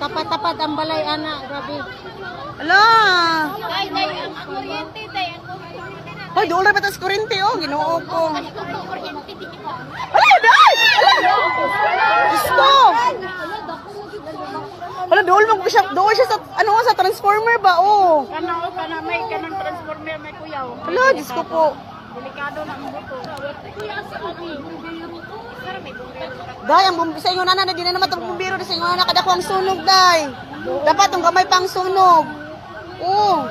Tapat-tapat ang balay, ana. Grabe. Ala! Day, ang kuryente, day. Ang kuryente na. Hoy, doon rin batas kurente, oh. Ginoo ko. Ang kuryente dito. Ala, day! Ala! Diyos ko! Wala, doon siya sa, ano sa transformer ba, oh. May kanang transformer, may kuyaw. Hala, Diyos ko po. Delikado na ang buto. Kuya, sa amin. Pero may bumbero. Day, ang sa inyo na di na naman itong bumbiro. Sa inyo na kadako ang sunog, day. Dapat yung gamay pang sunog. Oo.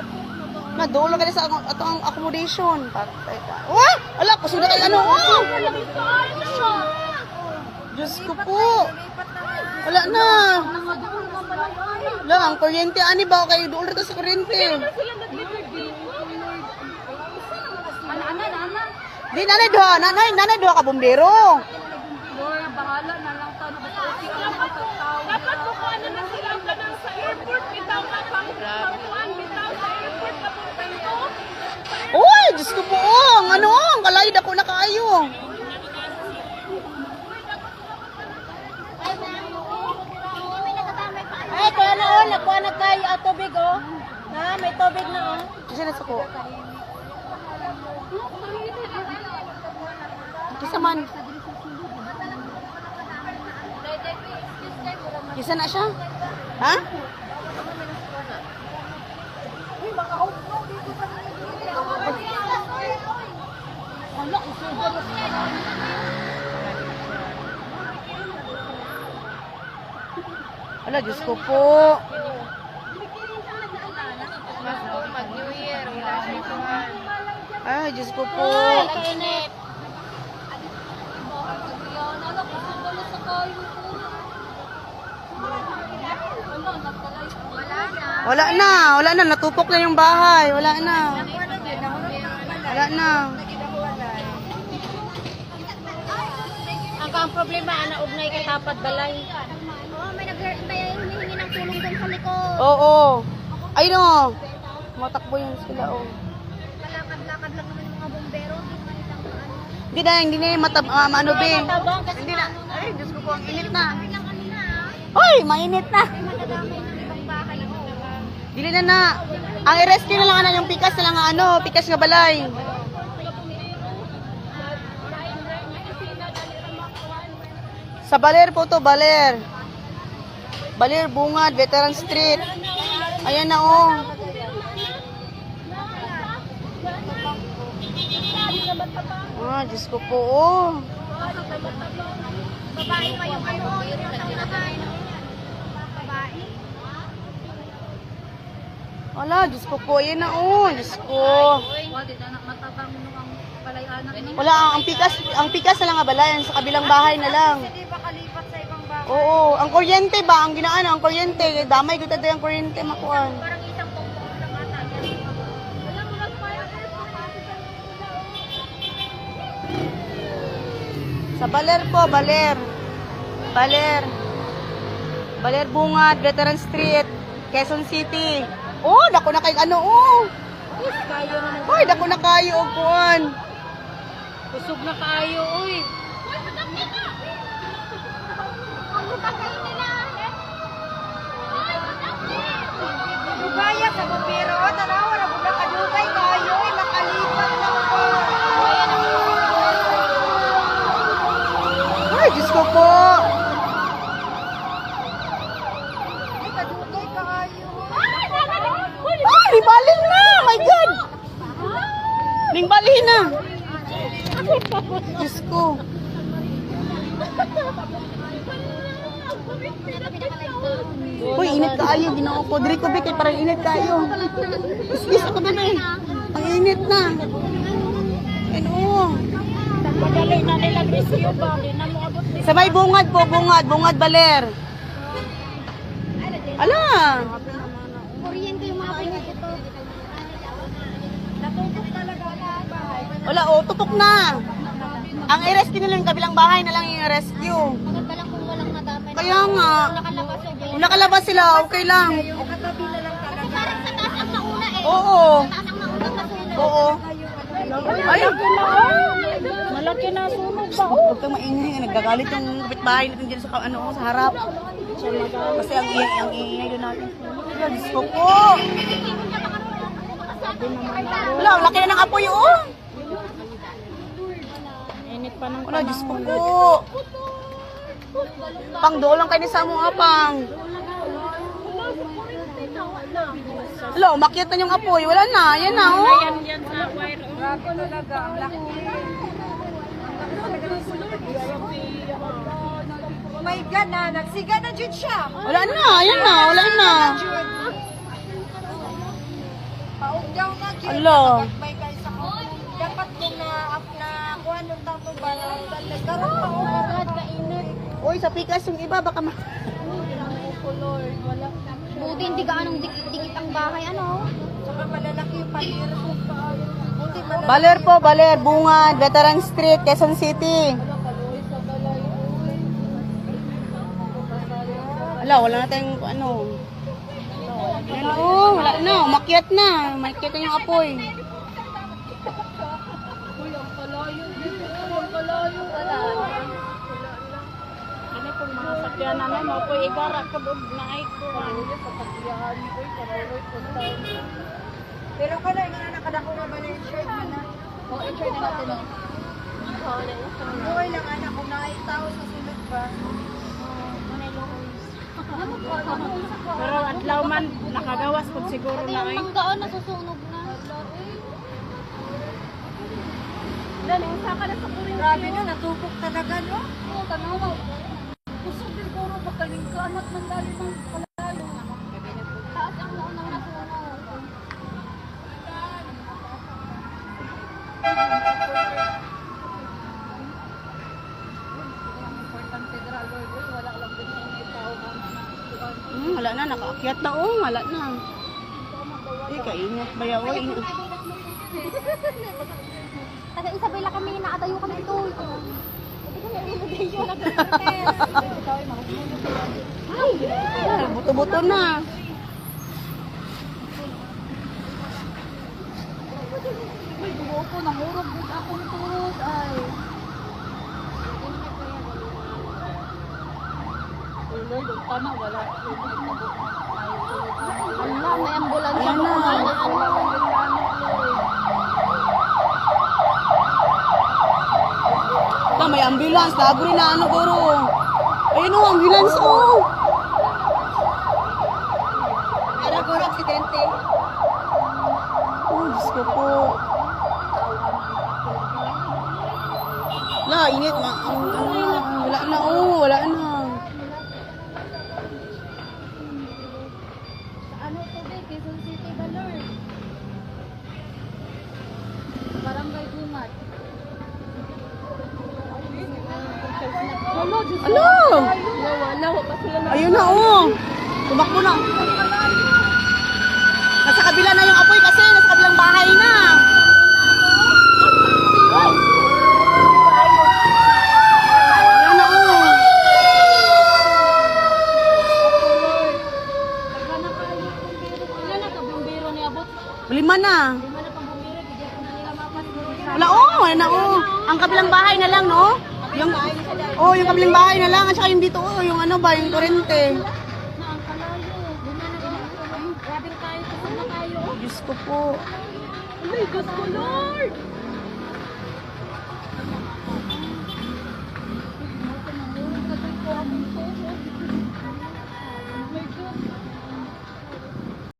Nadulo ka sa atong accommodation. Patay ka. Oh! Ala, kusunod kayo ano, oh! Diyos ko po. Wala na. Wala, ang kuryente. Ani ba kayo? Doon rin sa kuryente. Di, nanay doha. Nanay doha ka bumbero. Lord, bahala na lang tayo. Dapat bukuan na sila ka ng sa airport. Bitaw na pang bitaw sa airport. Kapuntay ko. Uy, Diyos ko po. Ang ano, ang kalayid ako na kayo. Ay, kaya na oh, nakuha na kayo tubig oh. Ha, may tubig na oh. Kasi nasa ko. Kisa man. Kisa na siya? Ha? Ala, Diyos ko po. Pag New Year, wala siya kuhan. Ay, Diyos ko po. Init. Wala na. Natupok na yung bahay. Wala na. Wala na. Ang problema, ugnay kay tapat balay. Oo, may humihingi ng tulong doon sa likod. Oo. Ay no. Matakbo yun sila, oh. Kalakad-lakad lang naman yung mga bombero. Hindi na yung ano, be. Tabang kasi Hindi na. Ay, Diyos ko po, ang init na. lang kanina. Hoy, mainit na. Madadamay ng ibang bahay. Dili na. Ang i-rescue na lang na yung pikas na lang ano, pikas nga balay. Sa Baler po to, Baler. Baler, Bungad, Veteran Street. Ayan na, oh. Ah, Diyos ko po, oh. Babae pa yung ano, yung isang babae. Babae. Wala, Diyos ko po. Ayan na, oh. Diyos ko. Wala, ang pikas na lang nga balayan. Sa kabilang bahay na lang. Hindi ba kalipat sa ibang bahay? Oo, ang kuryente ba? Ang ginaano, ang kuryente. Damay ko tayo ang kuryente makuhan. Parang isang pongpong lang ata. Wala mo lang pa. Sa Baler po, Baler. Baler. Baler Bungad, Veteran Street, Quezon City. Oh, dako na kayo, ano, oh. Hoy, dako na kayo, upuan. Kusog na kayo, uy. Lugaya sa bumbero, tanawa na budak kadugay kayo, makalipat lang po. Ay, Diyos ko po. Ay, kadugay kayo. Ah, limbalin na. My God. Limbalin na. Diyos ko. Uy, init kaayo. Ginoo ko. Diri ko, Beke, parang init kaayo. Iskis ako ba na eh. Ang init na. Ano? Madali na nilang rescue ba? Hindi na mo abot ni Sa may bungad po, bungad Baler. Ala. kuryente yung mga pinagito. Natutok talaga ang bahay. Wala, oh, tutok na. Ang i-rescue nila yung kabilang bahay na lang yung i-rescue. Maganda pa lang kung walang nadamay. Kaya nga. Nakalabas o Kung nakalabas sila, okay lang. katabi na lang talaga. Kasi parang sa taas ang mauna eh. Oo. Sa taas ang mauna kasi Oo. Ay! Malaki na sunog ba? Huwag kang maingay. Nagagalit yung kapitbahay natin dyan sa, sa harap. Kasi ang ingay doon natin. Wala, Diyos ko po. Wala, laki na ng apoy, oh. Init pa ng Wala, Diyos ko po. Pang doon lang kayo ni Samu, apang. Wala, umakyat na yung apoy. Wala na, yan na, oh. yan sa wire. Grabe talaga, ang laki. Oh my God, na nagsiga na dyan siya. Wala na, yan na, wala na. Paugdaw na dyan. Ala. May kayo sa dapat kung kuha ng tapo ba, nagkaroon pa agad, kainit. Uy, sa pikas yung iba, baka ma... Buti hindi gaanong dikit ang bahay, ano? Saka malalaki yung palir. Buti malalaki. Baler po, Baler, Bungad, Veteran Street, Quezon City. Wala na tayong ano. Yan, oh, wala na, umakyat na. Umakyat na yung apoy. Ano kung mga sakyan namin, mga po igara ka doon na ay kuhan. Pero ka na, nga nakadako na ba na yung shirt mo na? Oo, yung shirt na natin. Okay lang anak, kung nakitaw sa sunod ba? Pero adlaw man, nakagawas kung siguro Pati na yung ay. manggaon nasusunog na. Dali, saka na sa kurin. Grabe na, natupok talaga, no? Oo, tanaw. Gusto siguro pagkaling ka, anak ng dali ng kalayo. Taas ang naunang nasunog. Wala na, nakaakyat na, oh, wala na. Eh, kaingat ba yaw? Taga Isabela kami, naadayo kami ito. Ay, buto-buto na. Ay, buo ko, nangurog din ako ng turod. Ay. Tama, wala. Ala, may ambulansya Ayan pa na. May ambulance, laboy na ano, guro. Ayun o, ambulance, oh. Era ko aksidente. Oh, Diyos ko po. La, init, wala na, oh, wala na. Ano ito, be? Quezon City ba, Lord? Barangay Gumat. Hello, Diyos. Alo! Wala, pa sila na. Ayun na, oh. Tumakbo na. Nasa kabila na yung apoy kasi nasa kabilang bahay na. Ayun na, oh. Ilan na ka bumbiro ni Abot? Lima na. Lima na pang bumbiro, bigyan ko na nila mapas. Wala, oh. Wala na, oh. Ang kabilang bahay na lang, no? Yung, oh, yung kabilang bahay na lang. At saka yung dito, oh. Yung ano ba, yung kurente. Na ang kalayo. Doon na naging grabe tayo. Kusog na tayo. Diyos ko po. Ay, Diyos ko, Lord! Nangurog na tayo.